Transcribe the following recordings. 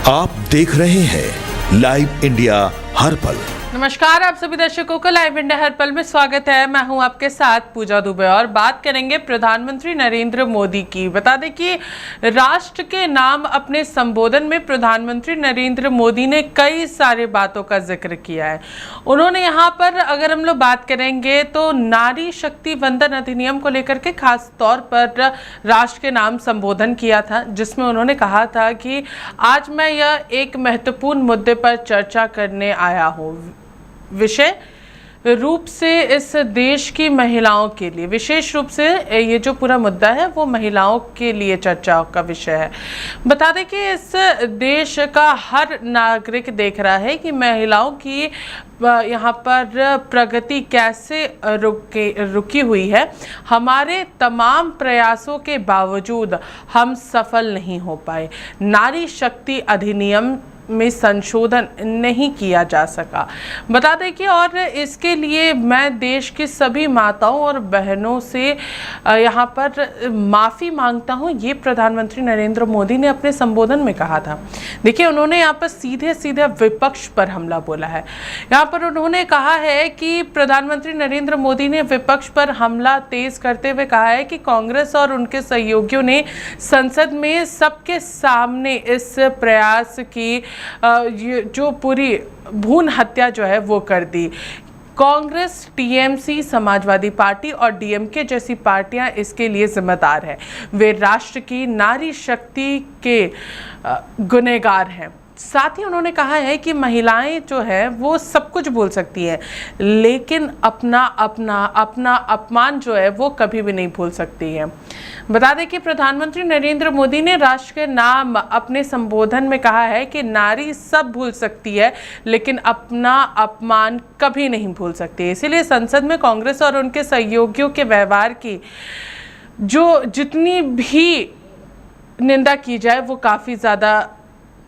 आप देख रहे हैं लाइव इंडिया हर पल। नमस्कार, आप सभी दर्शकों का लाइव इंडिया हर पल में स्वागत है। मैं हूं आपके साथ पूजा दुबे और बात करेंगे प्रधानमंत्री नरेंद्र मोदी की। बता दें कि राष्ट्र के नाम अपने संबोधन में प्रधानमंत्री नरेंद्र मोदी ने कई सारे बातों का जिक्र किया है। उन्होंने यहां पर अगर हम लोग बात करेंगे तो नारी शक्ति वंदन अधिनियम को लेकर के खास तौर पर राष्ट्र के नाम संबोधन किया था, जिसमें उन्होंने कहा था कि आज मैं यह एक महत्वपूर्ण मुद्दे पर चर्चा करने आया हूँ, विषय रूप से इस देश की महिलाओं के लिए, विशेष रूप से ये जो पूरा मुद्दा है वो महिलाओं के लिए चर्चा का विषय है। बता दें कि इस देश का हर नागरिक देख रहा है कि महिलाओं की यहाँ पर प्रगति कैसे रुकी हुई है। हमारे तमाम प्रयासों के बावजूद हम सफल नहीं हो पाए। नारी शक्ति अधिनियम में संशोधन नहीं किया जा सका। बता दें कि और इसके लिए मैं देश की सभी माताओं और बहनों से यहाँ पर माफ़ी मांगता हूँ, ये प्रधानमंत्री नरेंद्र मोदी ने अपने संबोधन में कहा था। देखिए, उन्होंने यहाँ पर सीधे सीधे विपक्ष पर हमला बोला है। यहाँ पर उन्होंने कहा है कि प्रधानमंत्री नरेंद्र मोदी ने विपक्ष पर हमला तेज करते हुए कहा है कि कांग्रेस और उनके सहयोगियों ने संसद में सबके सामने इस प्रयास की जो पूरी भ्रूण हत्या जो है वो कर दी। कांग्रेस, टीएमसी, समाजवादी पार्टी और डीएमके जैसी पार्टियां इसके लिए जिम्मेदार है। वे राष्ट्र की नारी शक्ति के गुनहगार हैं। साथ ही उन्होंने कहा है कि महिलाएं जो है वो सब कुछ बोल सकती हैं, लेकिन अपना अपमान जो है वो कभी भी नहीं भूल सकती है। बता दें कि प्रधानमंत्री नरेंद्र मोदी ने राष्ट्र के नाम अपने संबोधन में कहा है कि नारी सब भूल सकती है, लेकिन अपना अपमान कभी नहीं भूल सकती। इसीलिए संसद में कांग्रेस और उनके सहयोगियों के व्यवहार की जितनी भी निंदा की जाए वो काफ़ी ज़्यादा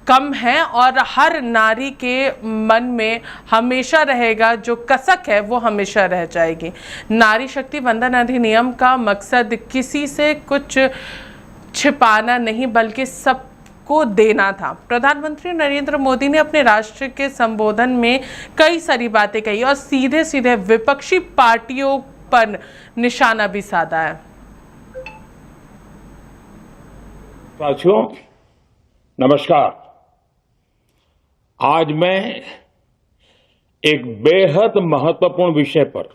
कम है और हर नारी के मन में हमेशा रहेगा, जो कसक है वो हमेशा रह जाएगी। नारी शक्ति वंदन अधिनियम का मकसद किसी से कुछ छिपाना नहीं बल्कि सबको देना था। प्रधानमंत्री नरेंद्र मोदी ने अपने राष्ट्र के संबोधन में कई सारी बातें कही और सीधे सीधे विपक्षी पार्टियों पर निशाना भी साधा है। साथियों, नमस्कार। आज मैं एक बेहद महत्वपूर्ण विषय पर,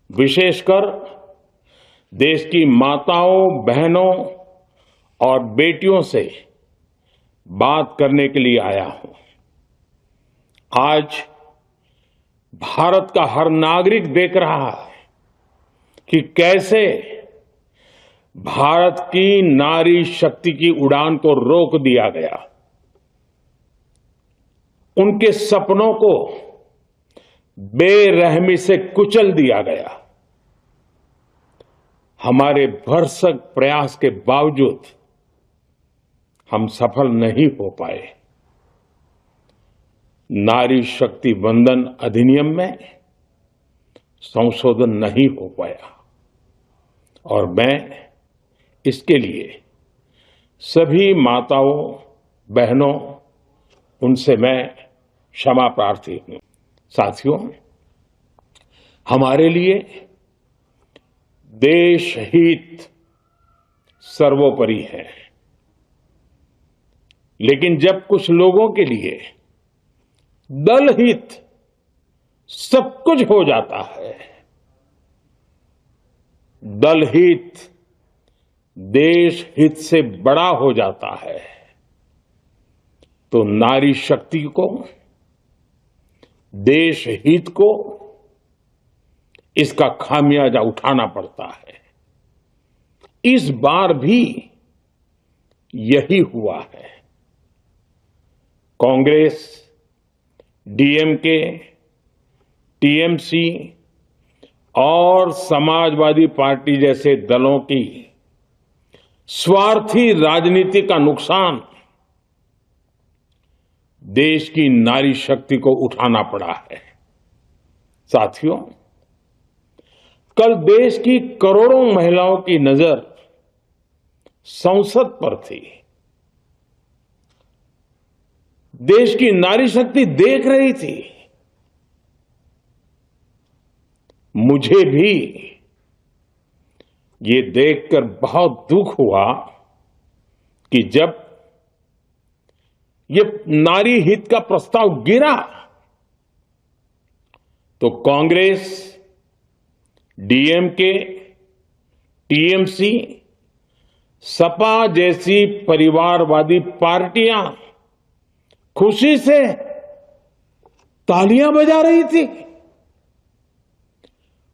विशेषकर देश की माताओं, बहनों और बेटियों से बात करने के लिए आया हूं। आज भारत का हर नागरिक देख रहा है कि कैसे भारत की नारी शक्ति की उड़ान को रोक दिया गया, उनके सपनों को बेरहमी से कुचल दिया गया। हमारे भरसक प्रयास के बावजूद हम सफल नहीं हो पाए। नारी शक्ति वंदन अधिनियम में संशोधन नहीं हो पाया और मैं इसके लिए सभी माताओं, बहनों, उनसे मैं क्षमा प्रार्थी हूं। साथियों, हमारे लिए देश हित सर्वोपरि है, लेकिन जब कुछ लोगों के लिए दल हित सब कुछ हो जाता है, दल हित देश हित से बड़ा हो जाता है, तो नारी शक्ति को, देश हित को इसका खामियाजा उठाना पड़ता है। इस बार भी यही हुआ है। कांग्रेस, डीएमके, टीएमसी और समाजवादी पार्टी जैसे दलों की स्वार्थी राजनीति का नुकसान देश की नारी शक्ति को उठाना पड़ा है। साथियों, कल देश की करोड़ों महिलाओं की नजर संसद पर थी। देश की नारी शक्ति देख रही थी। मुझे भी ये देखकर बहुत दुख हुआ कि जब ये नारी हित का प्रस्ताव गिरा तो कांग्रेस, डीएमके, टीएमसी, सपा जैसी परिवारवादी पार्टियां खुशी से तालियां बजा रही थी।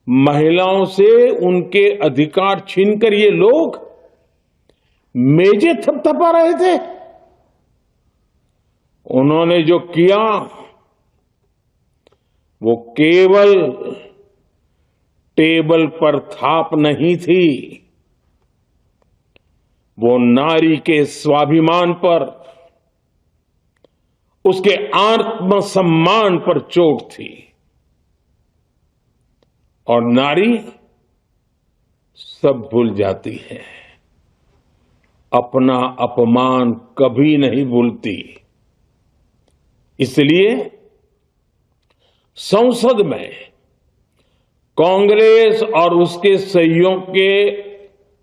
महिलाओं से उनके अधिकार छीनकर ये लोग मेजें थपथपा रहे थे। उन्होंने जो किया वो केवल टेबल पर थाप नहीं थी, वो नारी के स्वाभिमान पर, उसके आत्मसम्मान पर चोट थी। और नारी सब भूल जाती है, अपना अपमान कभी नहीं भूलती। इसलिए संसद में कांग्रेस और उसके सहयोगियों के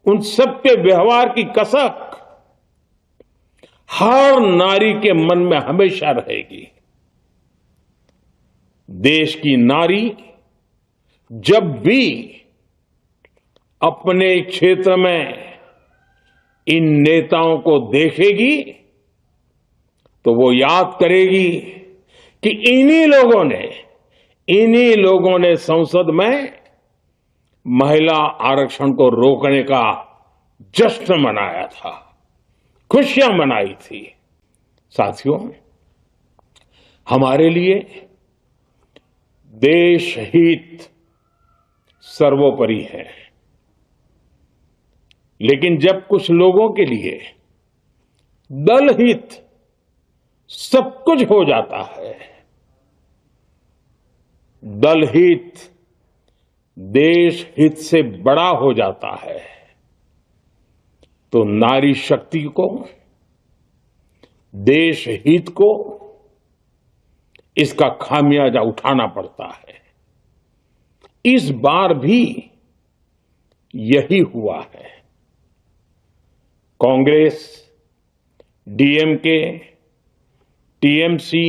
उन सबके व्यवहार की कसक हर नारी के मन में हमेशा रहेगी। देश की नारी जब भी अपने क्षेत्र में इन नेताओं को देखेगी तो वो याद करेगी कि इन्हीं लोगों ने संसद में महिला आरक्षण को रोकने का जश्न मनाया था, खुशियां मनाई थी। साथियों, हमारे लिए देश हित सर्वोपरि है, लेकिन जब कुछ लोगों के लिए दल हित सब कुछ हो जाता है, दल हित देश हित से बड़ा हो जाता है, तो नारी शक्ति को, देश हित को इसका खामियाजा उठाना पड़ता है। इस बार भी यही हुआ है। कांग्रेस, डीएमके, टीएमसी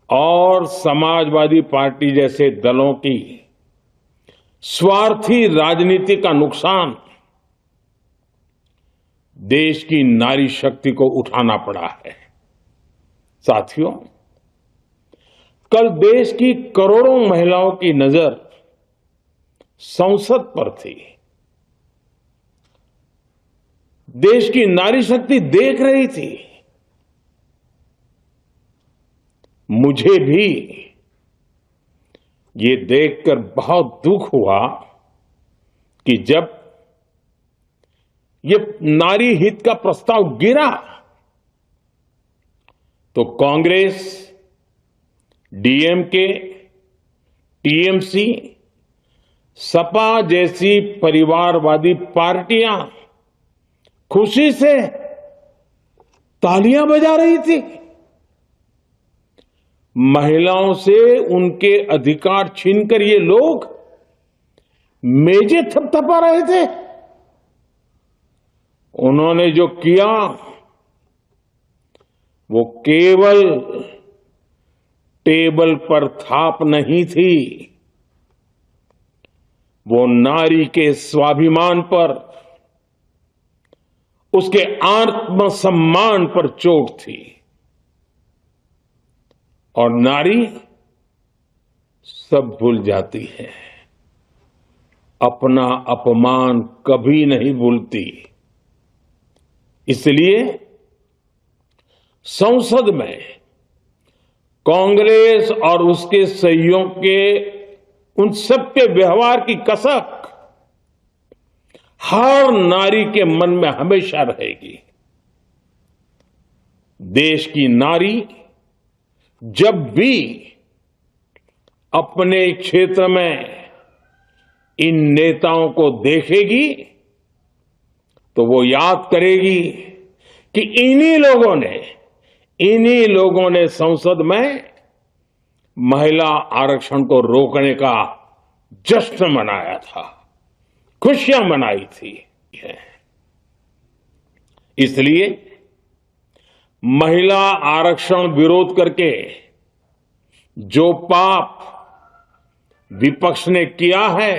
और समाजवादी पार्टी जैसे दलों की स्वार्थी राजनीति का नुकसान देश की नारी शक्ति को उठाना पड़ा है। साथियों, कल देश की करोड़ों महिलाओं की नजर संसद पर थी। देश की नारी शक्ति देख रही थी। मुझे भी ये देखकर बहुत दुख हुआ कि जब ये नारी हित का प्रस्ताव गिरा तो कांग्रेस, डीएमके, टीएमसी, सपा जैसी परिवारवादी पार्टियां खुशी से तालियां बजा रही थी। महिलाओं से उनके अधिकार छीनकर ये लोग मेजें थपथपा रहे थे। उन्होंने जो किया वो केवल टेबल पर थाप नहीं थी, वो नारी के स्वाभिमान पर, उसके आत्मसम्मान पर चोट थी। और नारी सब भूल जाती है, अपना अपमान कभी नहीं भूलती। इसलिए संसद में कांग्रेस और उसके सहयोगियों के उन सबके व्यवहार की कसक हर नारी के मन में हमेशा रहेगी। देश की नारी जब भी अपने क्षेत्र में इन नेताओं को देखेगी तो वो याद करेगी कि इन्हीं लोगों ने संसद में महिला आरक्षण को रोकने का जश्न मनाया था, खुशियां मनाई थी। इसलिए महिला आरक्षण विरोध करके जो पाप विपक्ष ने किया है,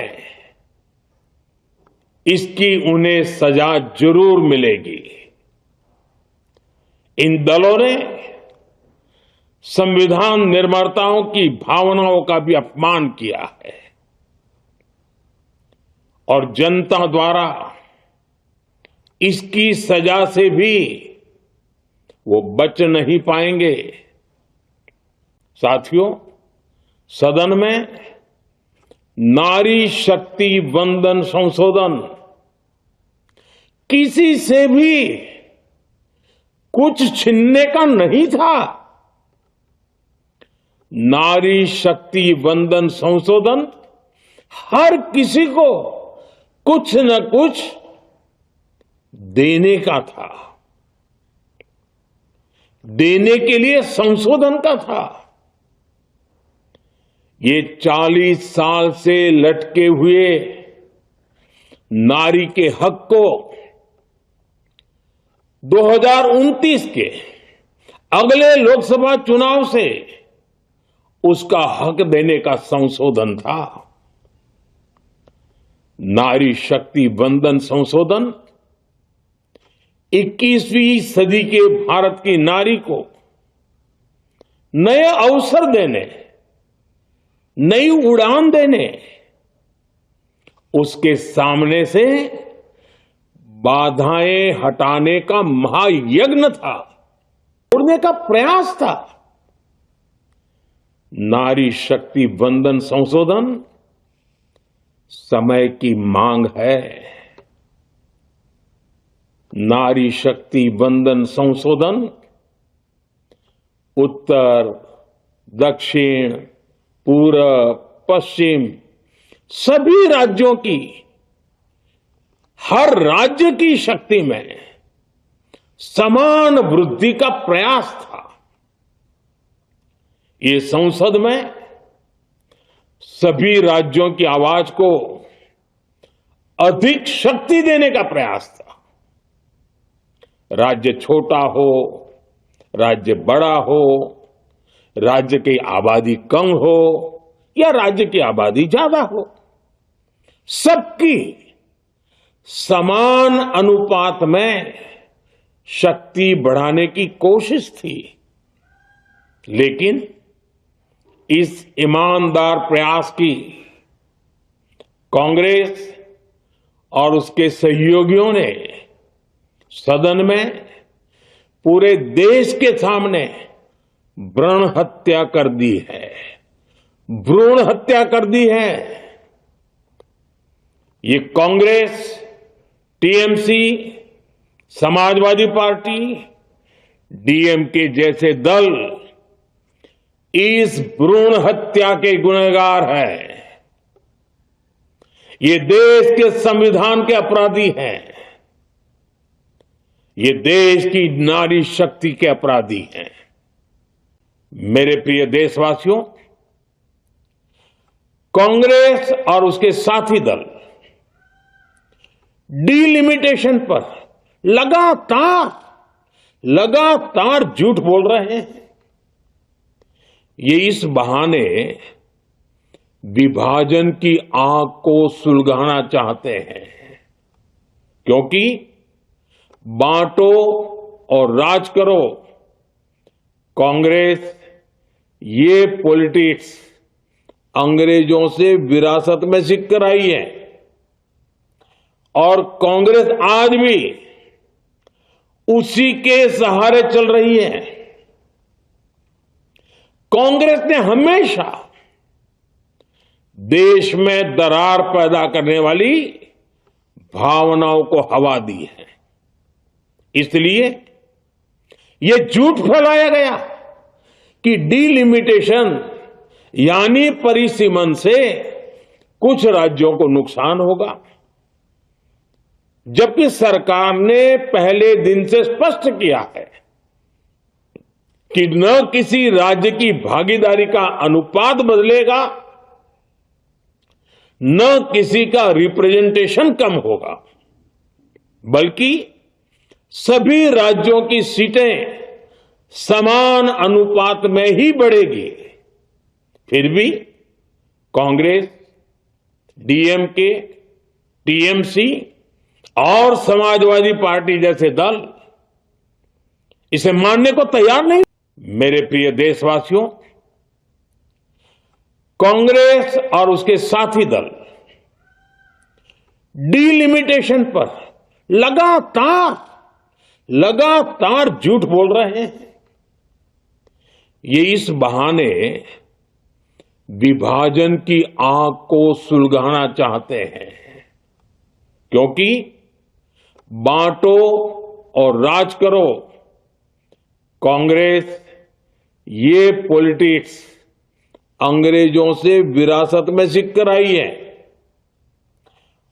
इसकी उन्हें सजा जरूर मिलेगी। इन दलों ने संविधान निर्माताओं की भावनाओं का भी अपमान किया है और जनता द्वारा इसकी सजा से भी वो बच नहीं पाएंगे। साथियों, सदन में नारी शक्ति वंदन संशोधन किसी से भी कुछ छीनने का नहीं था। नारी शक्ति वंदन संशोधन हर किसी को कुछ न कुछ देने का था, देने के लिए संशोधन का था। ये 40 साल से लटके हुए नारी के हक को 2029 के अगले लोकसभा चुनाव से उसका हक देने का संशोधन था। नारी शक्ति वंदन संशोधन 21वीं सदी के भारत की नारी को नए अवसर देने, नई उड़ान देने, उसके सामने से बाधाएं हटाने का महायज्ञ था, उड़ने का प्रयास था। नारी शक्ति वंदन संशोधन समय की मांग है। नारी शक्ति वंदन संशोधन उत्तर, दक्षिण, पूर्व, पश्चिम सभी राज्यों की, हर राज्य की शक्ति में समान वृद्धि का प्रयास था। ये संसद में सभी राज्यों की आवाज को अधिक शक्ति देने का प्रयास था। राज्य छोटा हो, राज्य बड़ा हो, राज्य की आबादी कम हो या राज्य की आबादी ज्यादा हो, सबकी समान अनुपात में शक्ति बढ़ाने की कोशिश थी। लेकिन इस ईमानदार प्रयास की कांग्रेस और उसके सहयोगियों ने सदन में पूरे देश के सामने भ्रूण हत्या कर दी है, भ्रूण हत्या कर दी है। ये Congress, TMC, Samajwadi party, DMK जैसे दल इस भ्रूण हत्या के गुनहगार हैं। ये देश के संविधान के अपराधी हैं। ये देश की नारी शक्ति के अपराधी हैं। मेरे प्रिय देशवासियों, कांग्रेस और उसके साथी दल डिलिमिटेशन पर लगातार झूठ बोल रहे हैं। ये इस बहाने विभाजन की आग को सुलगाना चाहते हैं, क्योंकि बांटो और राज करो, कांग्रेस ये पॉलिटिक्स अंग्रेजों से विरासत में सीख कर आई है और कांग्रेस आज भी उसी के सहारे चल रही है। कांग्रेस ने हमेशा देश में दरार पैदा करने वाली भावनाओं को हवा दी है। इसलिए यह झूठ फैलाया गया कि डिलिमिटेशन यानी परिसीमन से कुछ राज्यों को नुकसान होगा, जबकि सरकार ने पहले दिन से स्पष्ट किया है कि न किसी राज्य की भागीदारी का अनुपात बदलेगा, न किसी का रिप्रेजेंटेशन कम होगा, बल्कि सभी राज्यों की सीटें समान अनुपात में ही बढ़ेगी। फिर भी कांग्रेस, डीएमके, टीएमसी और समाजवादी पार्टी जैसे दल इसे मानने को तैयार नहीं। मेरे प्रिय देशवासियों, कांग्रेस और उसके साथी दल डिलिमिटेशन पर लगातार झूठ बोल रहे हैं। ये इस बहाने विभाजन की आग को सुलगाना चाहते हैं, क्योंकि बांटो और राज करो, कांग्रेस ये पॉलिटिक्स अंग्रेजों से विरासत में सीख कर आई है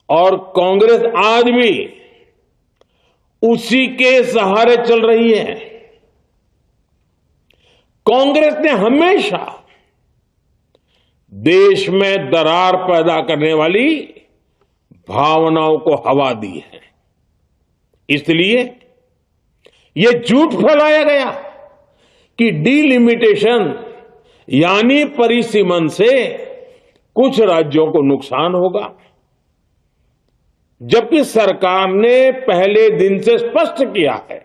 और कांग्रेस आज भी उसी के सहारे चल रही है। कांग्रेस ने हमेशा देश में दरार पैदा करने वाली भावनाओं को हवा दी है। इसलिए यह झूठ फैलाया गया कि डिलिमिटेशन यानी परिसीमन से कुछ राज्यों को नुकसान होगा, जबकि सरकार ने पहले दिन से स्पष्ट किया है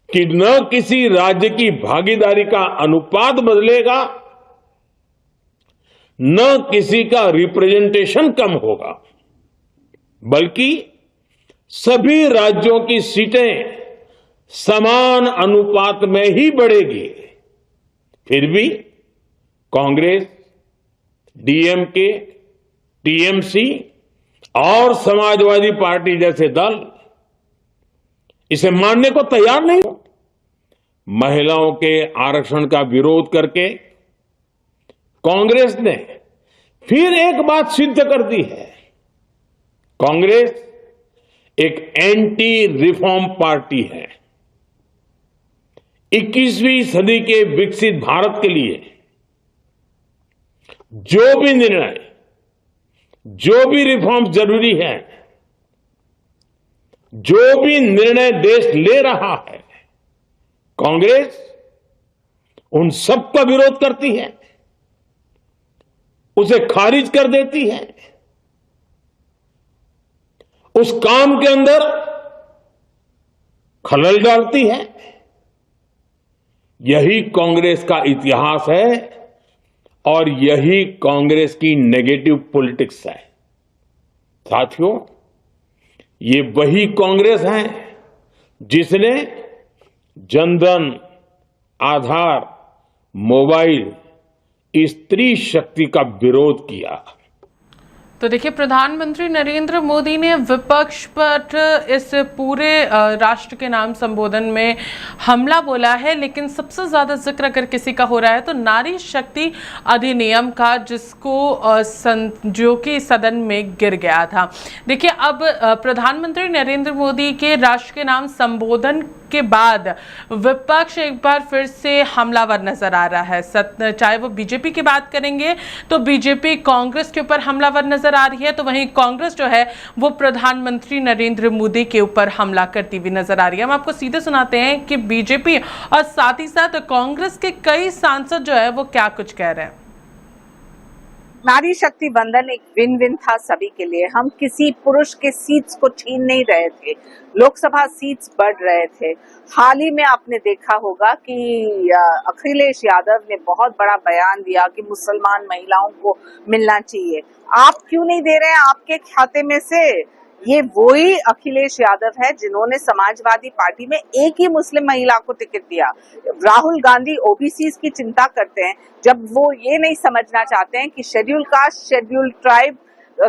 कि न किसी राज्य की भागीदारी का अनुपात बदलेगा, न किसी का रिप्रेजेंटेशन कम होगा, बल्कि सभी राज्यों की सीटें समान अनुपात में ही बढ़ेगी। फिर भी कांग्रेस, डीएमके, टीएमसी और समाजवादी पार्टी जैसे दल इसे मानने को तैयार नहीं। महिलाओं के आरक्षण का विरोध करके कांग्रेस ने फिर एक बात सिद्ध कर दी है। कांग्रेस एक एंटी रिफॉर्म पार्टी है। 21वीं सदी के विकसित भारत के लिए जो भी निर्णय, जो भी रिफॉर्म जरूरी है, जो भी निर्णय देश ले रहा है, कांग्रेस उन सब का विरोध करती है, उसे खारिज कर देती है, उस काम के अंदर खलल डालती है। यही कांग्रेस का इतिहास है और यही कांग्रेस की नेगेटिव पॉलिटिक्स है। साथियों, ये वही कांग्रेस है जिसने जनधन, आधार, मोबाइल, स्त्री शक्ति का विरोध किया। तो देखिए, प्रधानमंत्री नरेंद्र मोदी ने विपक्ष पर इस पूरे राष्ट्र के नाम संबोधन में हमला बोला है, लेकिन सबसे ज्यादा जिक्र अगर किसी का हो रहा है तो नारी शक्ति अधिनियम का, जो कि सदन में गिर गया था। देखिए, अब प्रधानमंत्री नरेंद्र मोदी के राष्ट्र के नाम संबोधन के बाद विपक्ष एक बार फिर से हमलावर नजर आ रहा है। चाहे वो बीजेपी की बात करेंगे तो बीजेपी कांग्रेस के ऊपर हमलावर नजर आ रही है, तो वहीं कांग्रेस जो है वो प्रधानमंत्री नरेंद्र मोदी के ऊपर हमला करती हुई नजर आ रही है। हम आपको सीधे सुनाते हैं कि बीजेपी और साथ ही साथ कांग्रेस के कई सांसद जो है वो क्या कुछ कह रहे हैं। नारी शक्ति बंधन एक विन विन था सभी के लिए। हम किसी पुरुष के सीट्स को छीन नहीं रहे थे, लोकसभा सीट्स बढ़ रहे थे। हाल ही में आपने देखा होगा कि अखिलेश यादव ने बहुत बड़ा बयान दिया कि मुसलमान महिलाओं को मिलना चाहिए। आप क्यों नहीं दे रहे हैं आपके खाते में से? ये वही अखिलेश यादव है जिन्होंने समाजवादी पार्टी में एक ही मुस्लिम महिला को टिकट दिया। राहुल गांधी ओबीसी की चिंता करते हैं, जब वो ये नहीं समझना चाहते हैं कि शेड्यूल कास्ट, शेड्यूल ट्राइब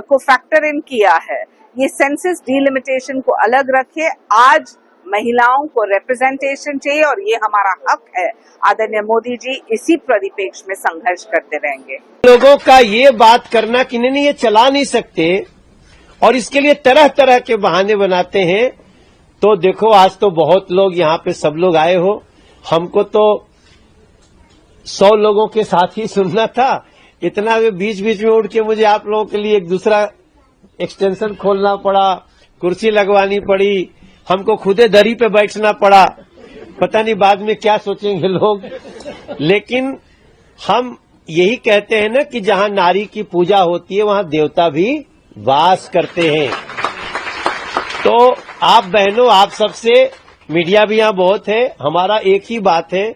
को फैक्टर इन किया है। ये सेंसस डिलिमिटेशन को अलग रखे। आज महिलाओं को रिप्रेजेंटेशन चाहिए और ये हमारा हक है। आदरणीय मोदी जी इसी परिप्रेक्ष्य में संघर्ष करते रहेंगे। लोगों का ये बात करना कि नहीं ये चला नहीं सकते और इसके लिए तरह तरह के बहाने बनाते हैं। तो देखो, आज तो बहुत लोग यहाँ पे सब लोग आए हो, हमको तो 100 लोगों के साथ ही सुनना था, इतना वे बीच बीच में उठ के मुझे आप लोगों के लिए एक दूसरा एक्सटेंशन खोलना पड़ा, कुर्सी लगवानी पड़ी, हमको खुदे दरी पे बैठना पड़ा। पता नहीं बाद में क्या सोचेंगे लोग, लेकिन हम यही कहते हैं ना कि जहां नारी की पूजा होती है वहां देवता भी वास करते हैं। तो आप बहनों, आप सबसे, मीडिया भी यहां बहुत है, हमारा एक ही बात है।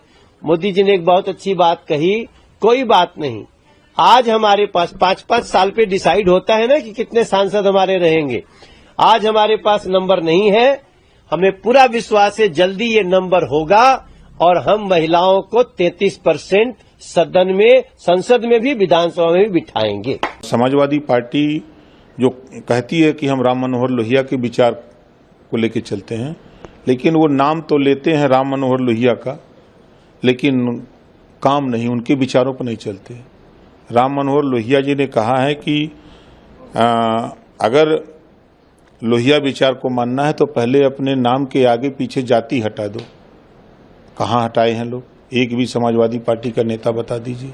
मोदी जी ने एक बहुत अच्छी बात कही, कोई बात नहीं, आज हमारे पास 5-5 साल पे डिसाइड होता है ना कि कितने सांसद हमारे रहेंगे। आज हमारे पास नंबर नहीं है, हमें पूरा विश्वास है जल्दी ये नंबर होगा और हम महिलाओं को 33% सदन में, संसद में भी, विधानसभा में भी बिठाएंगे। समाजवादी पार्टी जो कहती है कि हम राम मनोहर लोहिया के विचार को लेकर चलते हैं, लेकिन वो नाम तो लेते हैं राम मनोहर लोहिया का, लेकिन काम नहीं, उनके विचारों पर नहीं चलते। राम मनोहर लोहिया जी ने कहा है कि अगर लोहिया विचार को मानना है तो पहले अपने नाम के आगे पीछे जाति हटा दो। कहाँ हटाए हैं लोग? एक भी समाजवादी पार्टी का नेता बता दीजिए,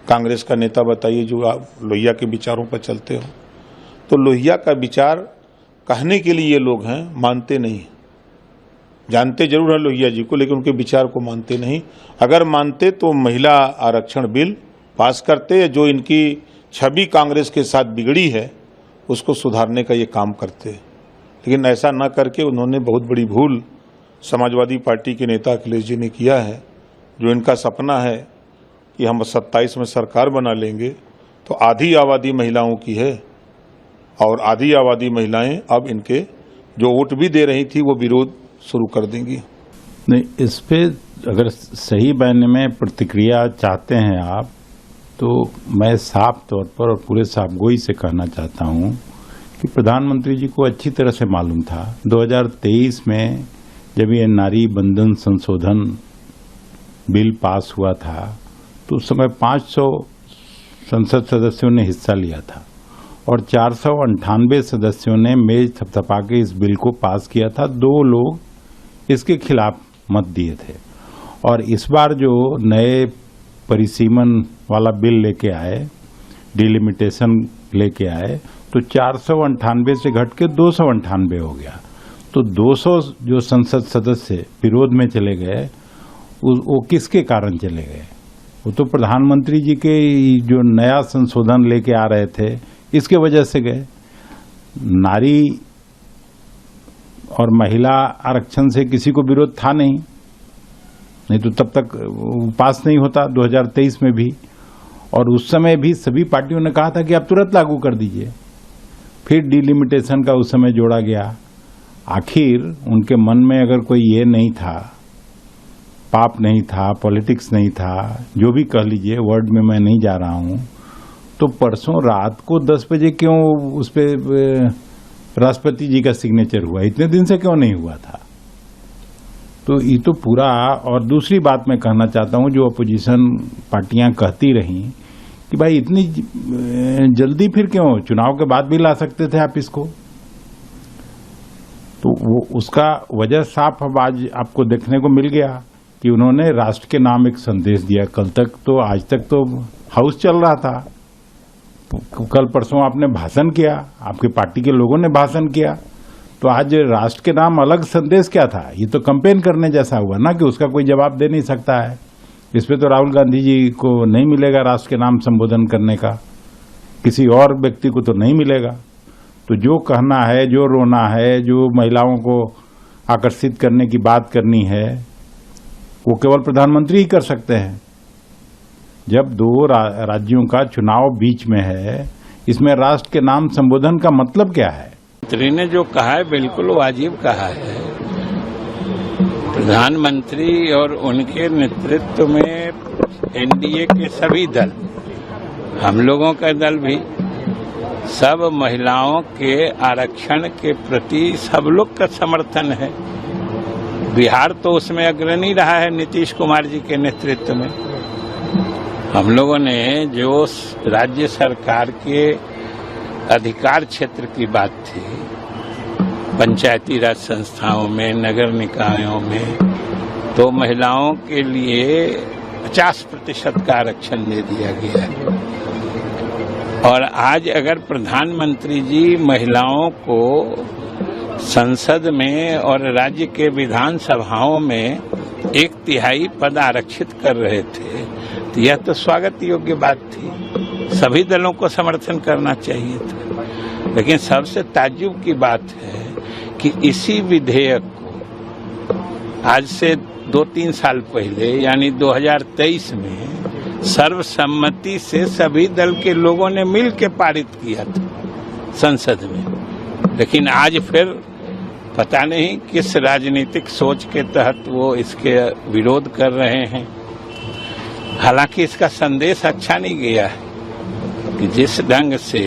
कांग्रेस का नेता बताइए जो आप लोहिया के विचारों पर चलते हो। तो लोहिया का विचार कहने के लिए ये लोग हैं, मानते नहीं। जानते जरूर है लोहिया जी को, लेकिन उनके विचार को मानते नहीं। अगर मानते तो महिला आरक्षण बिल पास करते, जो इनकी छवि कांग्रेस के साथ बिगड़ी है उसको सुधारने का ये काम करते। लेकिन ऐसा न करके उन्होंने बहुत बड़ी भूल समाजवादी पार्टी के नेता अखिलेश जी ने किया है। जो इनका सपना है कि हम 27 में सरकार बना लेंगे, तो आधी आबादी महिलाओं की है, और आधी आबादी महिलाएं अब इनके जो वोट भी दे रही थी वो विरोध शुरू कर देंगी। नहीं, इस पे अगर सही मायने में प्रतिक्रिया चाहते हैं आप, तो मैं साफ तौर पर और पूरे साफगोई से कहना चाहता हूं कि प्रधानमंत्री जी को अच्छी तरह से मालूम था 2023 में जब ये नारी बंधन संशोधन बिल पास हुआ था, तो उस समय 500 संसद सदस्यों ने हिस्सा लिया था और 498 सदस्यों ने मेज थपथपा के इस बिल को पास किया था। 2 लोग इसके खिलाफ मत दिए थे। और इस बार जो नए परिसीमन वाला बिल लेके आए, डिलिमिटेशन लेके आए, तो 498 से घट के 298 हो गया। तो 200 जो संसद सदस्य विरोध में चले गए, वो किसके कारण चले गए? वो तो प्रधानमंत्री जी के जो नया संशोधन लेके आ रहे थे इसके वजह से गए। नारी और महिला आरक्षण से किसी को विरोध था नहीं तो तब तक पास नहीं होता 2023 में भी। और उस समय भी सभी पार्टियों ने कहा था कि आप तुरंत लागू कर दीजिए। फिर डिलिमिटेशन का उस समय जोड़ा गया। आखिर उनके मन में अगर कोई ये नहीं था, पाप नहीं था, पॉलिटिक्स नहीं था, जो भी कह लीजिए, वर्ड में मैं नहीं जा रहा हूं, तो परसों रात को 10 बजे क्यों उस पे राष्ट्रपति जी का सिग्नेचर हुआ? इतने दिन से क्यों नहीं हुआ था? तो ये तो पूरा। और दूसरी बात मैं कहना चाहता हूं, जो अपोजिशन पार्टियां कहती रहीं कि भाई इतनी जल्दी फिर क्यों, चुनाव के बाद भी ला सकते थे आप इसको। तो वो उसका वजह साफ अब आज आपको देखने को मिल गया कि उन्होंने राष्ट्र के नाम एक संदेश दिया। कल तक तो, आज तक तो हाउस चल रहा था, कल परसों आपने भाषण किया, आपकी पार्टी के लोगों ने भाषण किया, तो आज राष्ट्र के नाम अलग संदेश क्या था? ये तो कैंपेन करने जैसा हुआ ना, कि उसका कोई जवाब दे नहीं सकता है। इस पे तो राहुल गांधी जी को नहीं मिलेगा राष्ट्र के नाम संबोधन करने का, किसी और व्यक्ति को तो नहीं मिलेगा। तो जो कहना है, जो रोना है, जो महिलाओं को आकर्षित करने की बात करनी है, वो केवल प्रधानमंत्री ही कर सकते हैं। जब 2 राज्यों का चुनाव बीच में है, इसमें राष्ट्र के नाम संबोधन का मतलब क्या है? मंत्री ने जो कहा है बिल्कुल वाजिब कहा है। प्रधानमंत्री और उनके नेतृत्व में एनडीए के सभी दल, हम लोगों का दल भी, सब महिलाओं के आरक्षण के प्रति सब लोग का समर्थन है। बिहार तो उसमें अग्रणी रहा है नीतीश कुमार जी के नेतृत्व में। हम लोगों ने जो राज्य सरकार के अधिकार क्षेत्र की बात थी, पंचायती राज संस्थाओं में, नगर निकायों में, तो महिलाओं के लिए 50% का आरक्षण दे दिया गया है। और आज अगर प्रधानमंत्री जी महिलाओं को संसद में और राज्य के विधानसभाओं में 1/3 पद आरक्षित कर रहे थे तो यह तो स्वागत योग्य बात थी, सभी दलों को समर्थन करना चाहिए था। लेकिन सबसे ताज्जुब की बात है कि इसी विधेयक को आज से 2-3 साल पहले यानी 2023 में सर्वसम्मति से सभी दल के लोगों ने मिल के पारित किया था संसद में। लेकिन आज फिर पता नहीं किस राजनीतिक सोच के तहत वो इसके विरोध कर रहे हैं। हालांकि इसका संदेश अच्छा नहीं गया है कि जिस ढंग से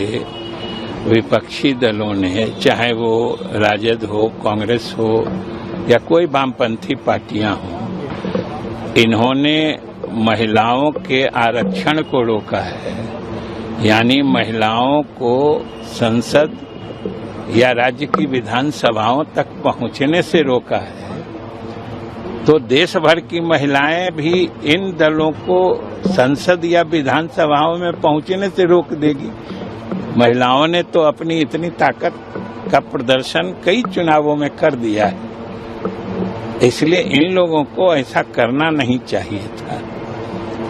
विपक्षी दलों ने, चाहे वो राजद हो, कांग्रेस हो या कोई वामपंथी पार्टियां हों, इन्होंने महिलाओं के आरक्षण को रोका है, यानी महिलाओं को संसद या राज्य की विधानसभाओं तक पहुंचने से रोका है। तो देश भर की महिलाएं भी इन दलों को संसद या विधानसभाओं में पहुंचने से रोक देगी। महिलाओं ने तो अपनी इतनी ताकत का प्रदर्शन कई चुनावों में कर दिया है, इसलिए इन लोगों को ऐसा करना नहीं चाहिए था,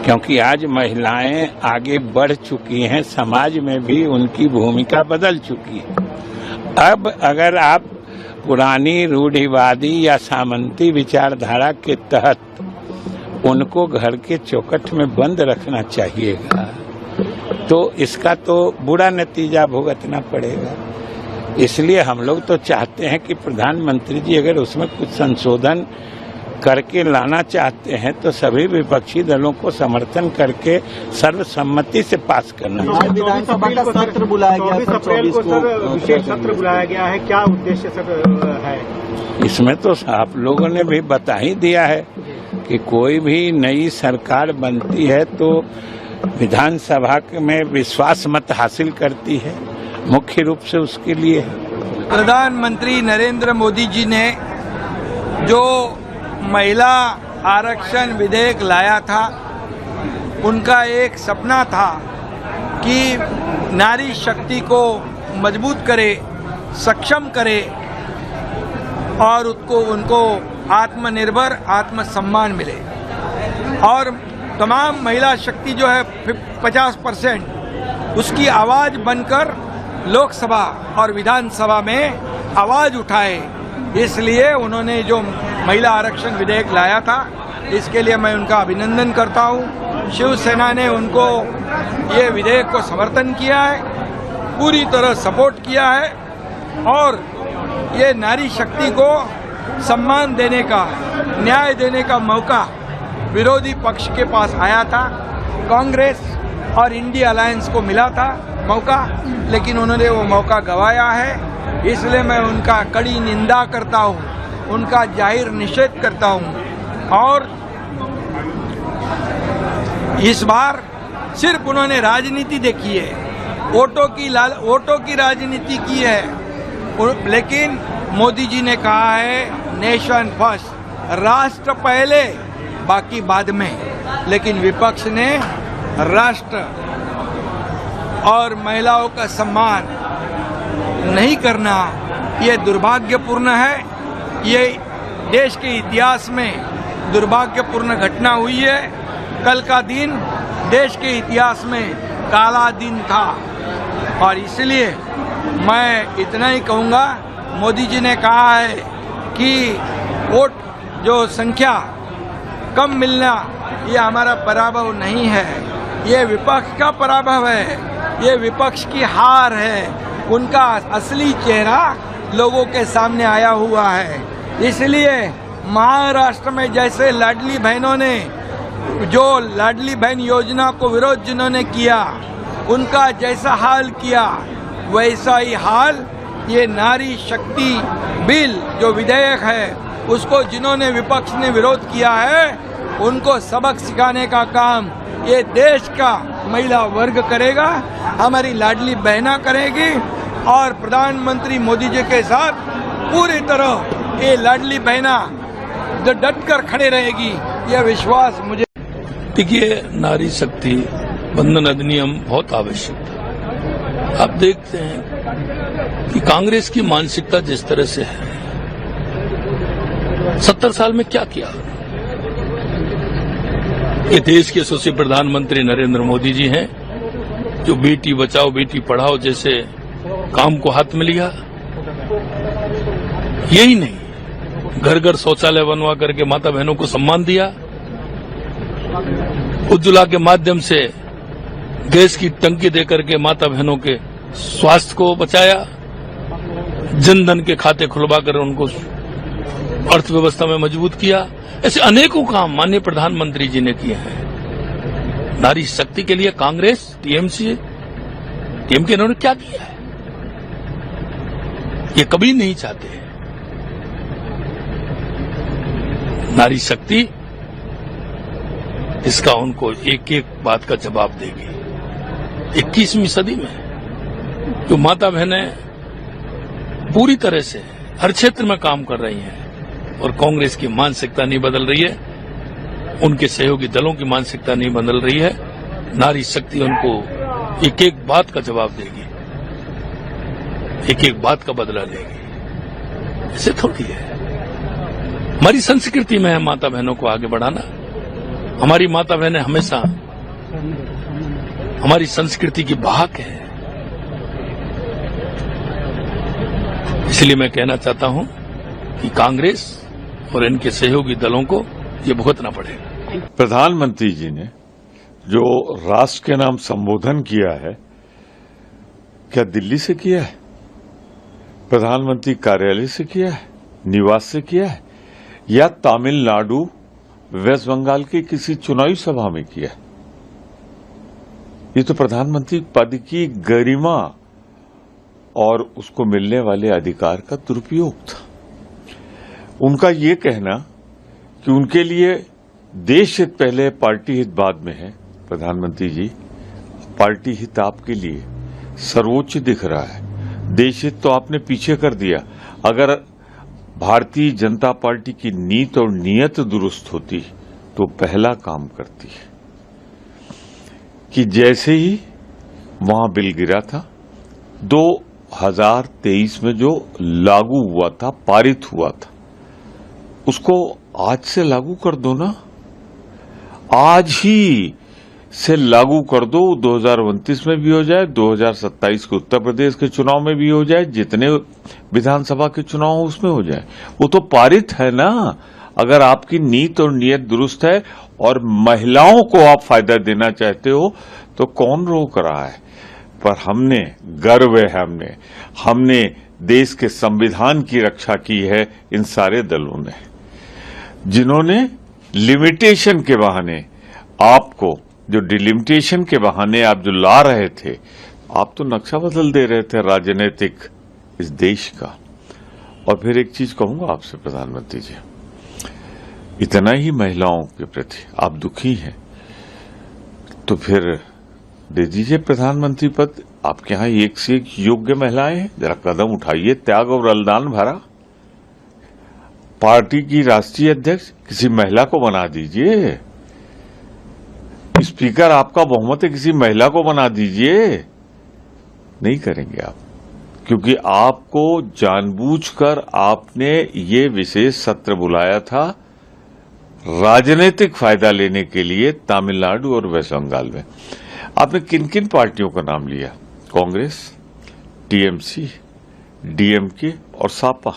क्योंकि आज महिलाएं आगे बढ़ चुकी हैं, समाज में भी उनकी भूमिका बदल चुकी है। अब अगर आप पुरानी रूढ़िवादी या सामंती विचारधारा के तहत उनको घर के चौखट में बंद रखना चाहिएगा तो इसका तो बुरा नतीजा भुगतना पड़ेगा। इसलिए हम लोग तो चाहते हैं कि प्रधानमंत्री जी अगर उसमें कुछ संशोधन करके लाना चाहते हैं तो सभी विपक्षी दलों को समर्थन करके सर्वसम्मति से पास करना चाहिए। विधानसभा का सत्र बुलाया गया है, 24 को विशेष सत्र बुलाया गया है, क्या उद्देश्य है इसमें? तो आप लोगों ने भी बता ही दिया है कि कोई भी नई सरकार बनती है तो विधानसभा में विश्वास मत हासिल करती है, मुख्य रूप से उसके लिए प्रधानमंत्री नरेंद्र मोदी जी ने जो महिला आरक्षण विधेयक लाया था, उनका एक सपना था कि नारी शक्ति को मजबूत करे, सक्षम करे और उनको आत्मनिर्भर, आत्मसम्मान मिले। और तमाम महिला शक्ति जो है 50% उसकी आवाज बनकर लोकसभा और विधानसभा में आवाज उठाए। इसलिए उन्होंने जो महिला आरक्षण विधेयक लाया था, इसके लिए मैं उनका अभिनंदन करता हूं। शिवसेना ने उनको ये विधेयक को समर्थन किया है, पूरी तरह सपोर्ट किया है और ये नारी शक्ति को सम्मान देने का, न्याय देने का मौका विरोधी पक्ष के पास आया था। कांग्रेस और इंडिया अलायंस को मिला था मौका, लेकिन उन्होंने वो मौका गंवाया है। इसलिए मैं उनका कड़ी निंदा करता हूं, उनका जाहिर निषेध करता हूं। और इस बार सिर्फ उन्होंने राजनीति देखी है, वोटों की राजनीति की है। लेकिन मोदी जी ने कहा है नेशन फर्स्ट, राष्ट्र पहले बाकी बाद में। लेकिन विपक्ष ने राष्ट्र और महिलाओं का सम्मान नहीं करना, ये दुर्भाग्यपूर्ण है। ये देश के इतिहास में दुर्भाग्यपूर्ण घटना हुई है। कल का दिन देश के इतिहास में काला दिन था और इसलिए मैं इतना ही कहूँगा, मोदी जी ने कहा है कि वोट जो संख्या कम मिलना ये हमारा पराभव नहीं है, ये विपक्ष का पराभव है, ये विपक्ष की हार है। उनका असली चेहरा लोगों के सामने आया हुआ है। इसलिए महाराष्ट्र में जैसे लाडली बहनों ने जो लाडली बहन योजना को विरोध जिन्होंने किया, उनका जैसा हाल किया, वैसा ही हाल ये नारी शक्ति बिल जो विधेयक है उसको जिन्होंने विपक्ष ने विरोध किया है, उनको सबक सिखाने का काम ये देश का महिला वर्ग करेगा, हमारी लाडली बहना करेगी। और प्रधानमंत्री मोदी जी के साथ पूरी तरह ये लाडली बहना डट कर खड़े रहेगी, यह विश्वास मुझे। देखिए, नारी शक्ति बंधन अधिनियम बहुत आवश्यक था। आप देखते हैं कि कांग्रेस की मानसिकता जिस तरह से है, 70 साल में क्या किया। ये देश के यशस्वी प्रधानमंत्री नरेंद्र मोदी जी हैं, जो बेटी बचाओ बेटी पढ़ाओ जैसे काम को हाथ में लिया। यही नहीं, घर घर शौचालय बनवा करके माता बहनों को सम्मान दिया। उज्ज्वला के माध्यम से गैस की टंकी देकर के माता बहनों के स्वास्थ्य को बचाया। जनधन के खाते खुलवाकर उनको अर्थव्यवस्था में मजबूत किया। ऐसे अनेकों काम माननीय प्रधानमंत्री जी ने किए हैं। नारी शक्ति के लिए कांग्रेस टीएमके इन्होंने क्या किया है, ये कभी नहीं चाहते। नारी शक्ति इसका उनको एक एक बात का जवाब देगी। 21वीं सदी में जो माता बहनें पूरी तरह से हर क्षेत्र में काम कर रही हैं और कांग्रेस की मानसिकता नहीं बदल रही है, उनके सहयोगी दलों की मानसिकता नहीं बदल रही है, नारी शक्ति उनको एक एक बात का जवाब देगी, एक एक बात का बदला लेगी। ऐसे थोड़ी है। हमारी संस्कृति में है माता बहनों को आगे बढ़ाना। हमारी माता बहनें हमेशा हमारी संस्कृति की वाहक है। इसलिए मैं कहना चाहता हूं कि कांग्रेस और इनके सहयोगी दलों को ये भुगतना पड़ेगा। प्रधानमंत्री जी ने जो राष्ट्र के नाम संबोधन किया है, क्या दिल्ली से किया है, प्रधानमंत्री कार्यालय से किया है, निवास से किया है, या तमिलनाडु वेस्ट बंगाल के किसी चुनावी सभा में किया है? ये तो प्रधानमंत्री पद की गरिमा और उसको मिलने वाले अधिकार का दुरुपयोग था। उनका ये कहना कि उनके लिए देश हित पहले पार्टी हित बाद में है, प्रधानमंत्री जी, पार्टी हित आपके लिए सर्वोच्च दिख रहा है, देश हित तो आपने पीछे कर दिया। अगर भारतीय जनता पार्टी की नीति और नीयत दुरुस्त होती तो पहला काम करती है कि जैसे ही वहां बिल गिरा था 2023 में जो लागू हुआ था, पारित हुआ था, उसको आज से लागू कर दो ना, आज ही से लागू कर दो। 2029 में भी हो जाए, 2027 के उत्तर प्रदेश के चुनाव में भी हो जाए, जितने विधानसभा के चुनाव हो उसमें हो जाए, वो तो पारित है ना। अगर आपकी नीति और नीयत दुरुस्त है और महिलाओं को आप फायदा देना चाहते हो तो कौन रोक रहा है? पर हमने गर्व है, हमने देश के संविधान की रक्षा की है इन सारे दलों ने, जिन्होंने लिमिटेशन के बहाने आपको, जो डिलिमिटेशन के बहाने आप जो ला रहे थे, आप तो नक्शा बदल दे रहे थे राजनीतिक इस देश का। और फिर एक चीज कहूंगा आपसे प्रधानमंत्री जी, इतना ही महिलाओं के प्रति आप दुखी हैं तो फिर दे दीजिए प्रधानमंत्री पद। आपके यहां एक से एक योग्य महिलाएं हैं, जरा कदम उठाइए, त्याग और बलिदान भरा। पार्टी की राष्ट्रीय अध्यक्ष किसी महिला को बना दीजिए, स्पीकर आपका बहुमत है, किसी महिला को बना दीजिए। नहीं करेंगे आप, क्योंकि आपको जानबूझकर आपने ये विशेष सत्र बुलाया था राजनीतिक फायदा लेने के लिए तमिलनाडु और वेस्ट बंगाल में। आपने किन किन पार्टियों का नाम लिया? कांग्रेस, टीएमसी, डीएमके और सापा।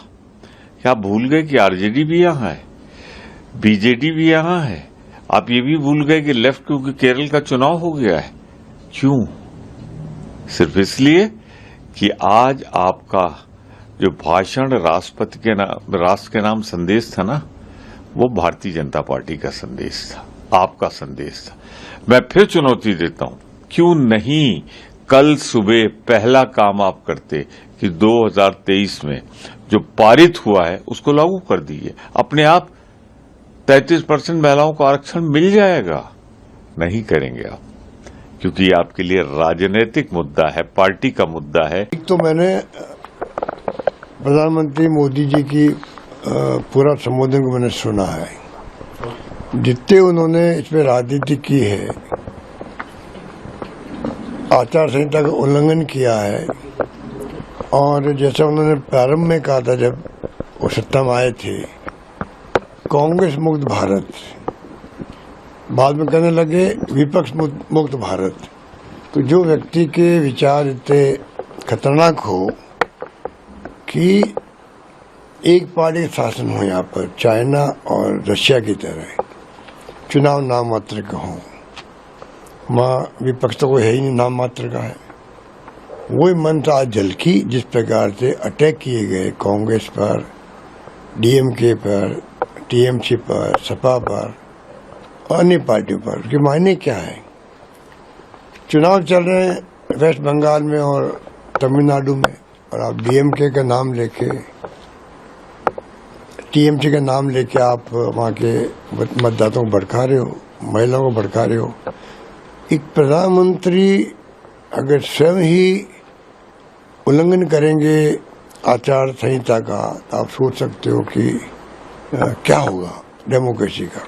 क्या आप भूल गए कि आरजेडी भी यहां है, बीजेडी भी यहां है? आप ये भी भूल गए कि लेफ्ट, क्योंकि केरल का चुनाव हो गया है। क्यों? सिर्फ इसलिए कि आज आपका जो भाषण राष्ट्रपति के नाम, राष्ट्र के नाम संदेश था ना, वो भारतीय जनता पार्टी का संदेश था, आपका संदेश था। मैं फिर चुनौती देता हूं, क्यों नहीं कल सुबह पहला काम आप करते कि 2023 में जो पारित हुआ है उसको लागू कर दीजिए। अपने आप 33% महिलाओं को आरक्षण मिल जाएगा। नहीं करेंगे आप, क्योंकि आपके लिए राजनीतिक मुद्दा है, पार्टी का मुद्दा है। एक तो मैंने प्रधानमंत्री मोदी जी की पूरा संबोधन को मैंने सुना है। जितने उन्होंने इसमें राजनीति की है, आचार संहिता का उल्लंघन किया है, और जैसा उन्होंने प्रारंभ में कहा था जब वो सत्ता में आए थे, कांग्रेस मुक्त भारत, बाद में कहने लगे विपक्ष मुक्त भारत। तो जो व्यक्ति के विचार इतने खतरनाक हो कि एक पार्टी का शासन हो यहाँ पर, चाइना और रशिया की तरह, चुनाव नाम मात्र का हो, वहाँ विपक्ष तो कोई है ही नहीं, नाम मात्र का है। वही मंत्र आज झलकी जिस प्रकार से अटैक किए गए कांग्रेस पर, डीएमके पर, टीएमसी पर, सपा पर, अन्य पार्टियों पर, उसके मायने क्या है? चुनाव चल रहे हैं वेस्ट बंगाल में और तमिलनाडु में, और आप डीएमके का नाम लेके, टीएमसी का नाम लेके आप वहाँ के मतदाताओं को भड़का रहे हो, महिलाओं को भड़का रहे हो। एक प्रधानमंत्री अगर स्वयं ही उल्लंघन करेंगे आचार संहिता का, तो आप सोच सकते हो कि क्या होगा डेमोक्रेसी का।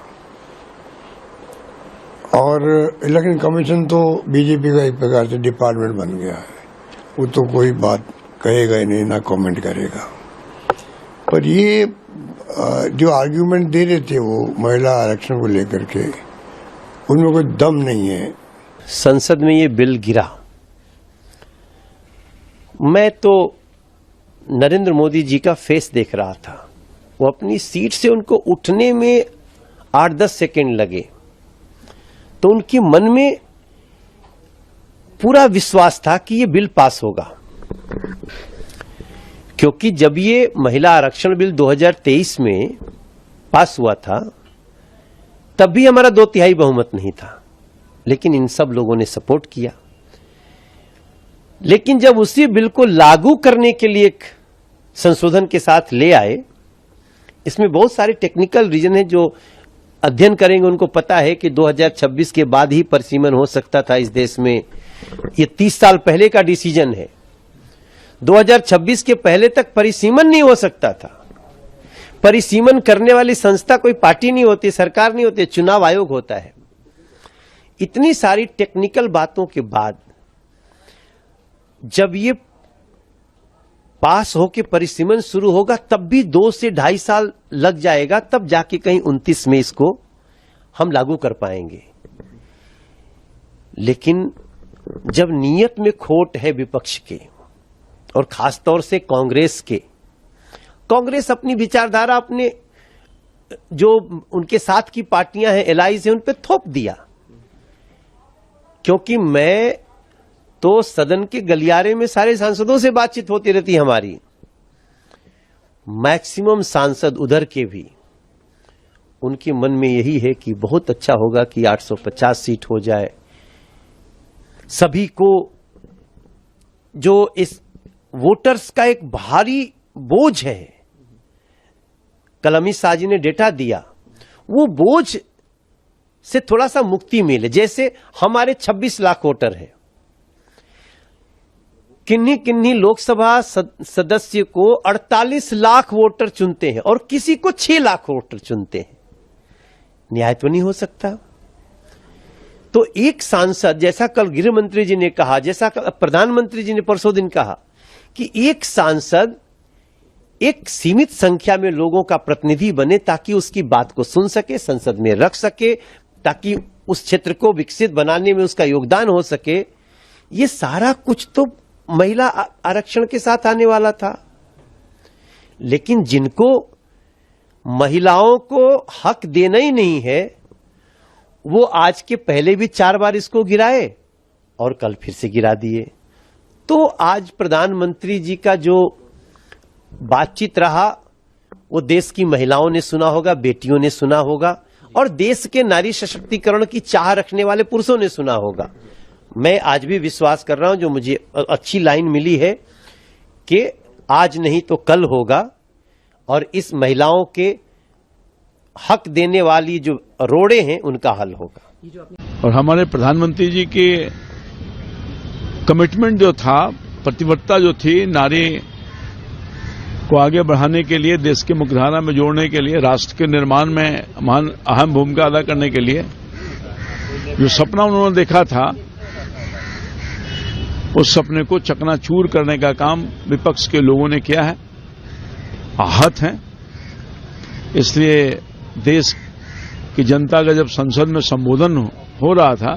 और इलेक्शन कमीशन तो बीजेपी का एक प्रकार से डिपार्टमेंट बन गया है, वो तो कोई बात कहेगा ही नहीं, ना कमेंट करेगा। पर ये जो आर्ग्यूमेंट दे रहे थे वो महिला आरक्षण को लेकर के, उनमें कोई दम नहीं है। संसद में ये बिल गिरा, मैं तो नरेंद्र मोदी जी का फेस देख रहा था। वो अपनी सीट से उनको उठने में 8-10 सेकेंड लगे, तो उनके मन में पूरा विश्वास था कि ये बिल पास होगा। क्योंकि जब ये महिला आरक्षण बिल 2023 में पास हुआ था, तब भी हमारा 2/3 बहुमत नहीं था, लेकिन इन सब लोगों ने सपोर्ट किया। लेकिन जब उसी बिल को लागू करने के लिए एक संशोधन के साथ ले आए, इसमें बहुत सारे टेक्निकल रीजन है, जो अध्ययन करेंगे उनको पता है कि 2026 के बाद ही परिसीमन हो सकता था इस देश में। ये 30 साल पहले का डिसीजन है। 2026 के पहले तक परिसीमन नहीं हो सकता था। परिसीमन करने वाली संस्था कोई पार्टी नहीं होती, सरकार नहीं होती, चुनाव आयोग होता है। इतनी सारी टेक्निकल बातों के बाद जब ये पास होके परिसीमन शुरू होगा, तब भी 2 से 2.5 साल लग जाएगा, तब जाके कहीं 29 में इसको हम लागू कर पाएंगे। लेकिन जब नीयत में खोट है विपक्ष के, और खासतौर से कांग्रेस के, कांग्रेस अपनी विचारधारा अपने जो उनके साथ की पार्टियां हैं, एलाइज हैं, उन पे थोप दिया। क्योंकि मैं तो सदन के गलियारे में सारे सांसदों से बातचीत होती रहती हमारी, मैक्सिमम सांसद उधर के भी, उनके मन में यही है कि बहुत अच्छा होगा कि 850 सीट हो जाए। सभी को जो इस वोटर्स का एक भारी बोझ है, कलमी साजी ने डेटा दिया, वो बोझ से थोड़ा सा मुक्ति मिले। जैसे हमारे 26 लाख वोटर हैं, किन्हीं किन्हीं लोकसभा सदस्य को 48 लाख वोटर चुनते हैं और किसी को 6 लाख वोटर चुनते हैं। न्याय तो नहीं हो सकता। तो एक सांसद, जैसा कल गृह मंत्री जी ने कहा, जैसा प्रधानमंत्री जी ने परसों दिन कहा, कि एक सांसद एक सीमित संख्या में लोगों का प्रतिनिधि बने ताकि उसकी बात को सुन सके, संसद में रख सके, ताकि उस क्षेत्र को विकसित बनाने में उसका योगदान हो सके। ये सारा कुछ तो महिला आरक्षण के साथ आने वाला था। लेकिन जिनको महिलाओं को हक देना ही नहीं है, वो आज के पहले भी 4 बार इसको गिराए और कल फिर से गिरा दिए। तो आज प्रधानमंत्री जी का जो बातचीत रहा, वो देश की महिलाओं ने सुना होगा, बेटियों ने सुना होगा, और देश के नारी सशक्तिकरण की चाह रखने वाले पुरुषों ने सुना होगा। मैं आज भी विश्वास कर रहा हूं, जो मुझे अच्छी लाइन मिली है कि आज नहीं तो कल होगा, और इस महिलाओं के हक देने वाली जो रोड़े हैं उनका हल होगा। और हमारे प्रधानमंत्री जी के कमिटमेंट जो था, प्रतिबद्धता जो थी नारी को आगे बढ़ाने के लिए, देश के मुख्यधारा में जोड़ने के लिए, राष्ट्र के निर्माण में अहम भूमिका अदा करने के लिए जो सपना उन्होंने देखा था, उस सपने को चकनाचूर करने का काम विपक्ष के लोगों ने किया है, आहत हैं। इसलिए देश की जनता का जब संसद में संबोधन हो रहा था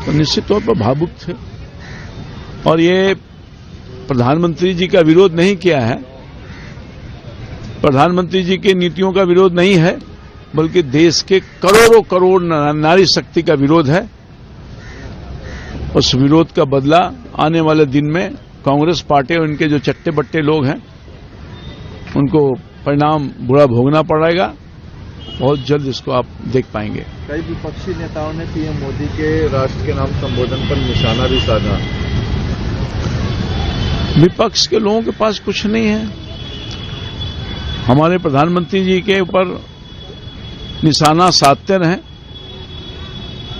तो निश्चित तौर पर भावुक थे। और ये प्रधानमंत्री जी का विरोध नहीं किया है, प्रधानमंत्री जी की नीतियों का विरोध नहीं है, बल्कि देश के करोड़ों करोड़ नारी शक्ति का विरोध है। उस विरोध का बदला आने वाले दिन में कांग्रेस पार्टी और इनके जो चट्टे बट्टे लोग हैं उनको परिणाम बुरा भोगना पड़ेगा। बहुत जल्द इसको आप देख पाएंगे। कई विपक्षी नेताओं ने पीएम मोदी के राष्ट्र के नाम संबोधन पर निशाना भी साधा। विपक्ष के लोगों के पास कुछ नहीं है। हमारे प्रधानमंत्री जी के ऊपर निशाना साधते रहें,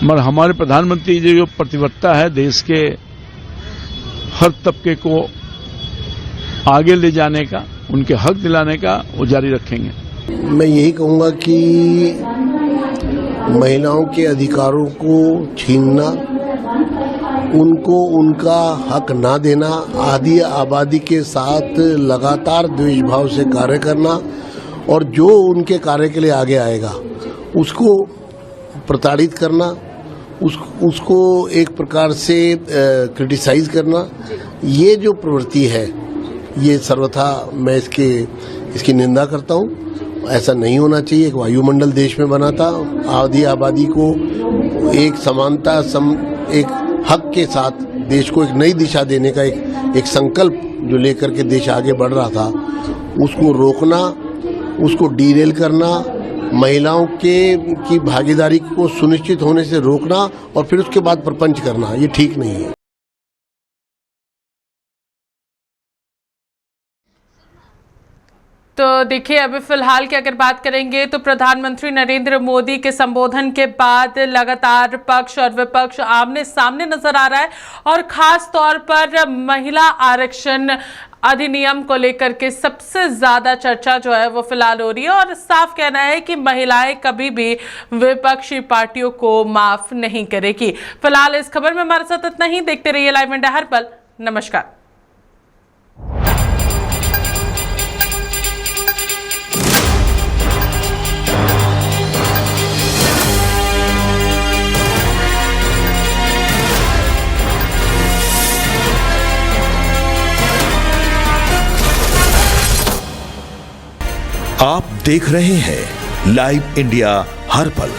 मगर हमारे प्रधानमंत्री जी जो प्रतिबद्धता है देश के हर तबके को आगे ले जाने का, उनके हक दिलाने का, वो जारी रखेंगे। मैं यही कहूँगा कि महिलाओं के अधिकारों को छीनना, उनको उनका हक ना देना, आधी आबादी के साथ लगातार द्वेषभाव से कार्य करना और जो उनके कार्य के लिए आगे आएगा उसको प्रताड़ित करना, उसको एक प्रकार से क्रिटिसाइज करना, ये जो प्रवृत्ति है ये सर्वथा मैं इसकी निंदा करता हूँ। ऐसा नहीं होना चाहिए। एक वायुमंडल देश में बना था, आधी आबादी को एक समानता एक हक के साथ देश को एक नई दिशा देने का एक संकल्प जो लेकर के देश आगे बढ़ रहा था, उसको रोकना, उसको डीरेल करना, महिलाओं की भागीदारी को सुनिश्चित होने से रोकना और फिर उसके बाद प्रपंच करना, ये ठीक नहीं है। तो देखिए, अभी फिलहाल की अगर बात करेंगे तो प्रधानमंत्री नरेंद्र मोदी के संबोधन के बाद लगातार पक्ष और विपक्ष आमने सामने नजर आ रहा है और खास तौर पर महिला आरक्षण अधिनियम को लेकर के सबसे ज्यादा चर्चा जो है वो फिलहाल हो रही है और साफ कहना है कि महिलाएं कभी भी विपक्षी पार्टियों को माफ नहीं करेगी। फिलहाल इस खबर में हमारे साथ इतना ही। देखते रहिए लाइव इंडिया हर पल। नमस्कार। आप देख रहे हैं लाइव इंडिया हर पल।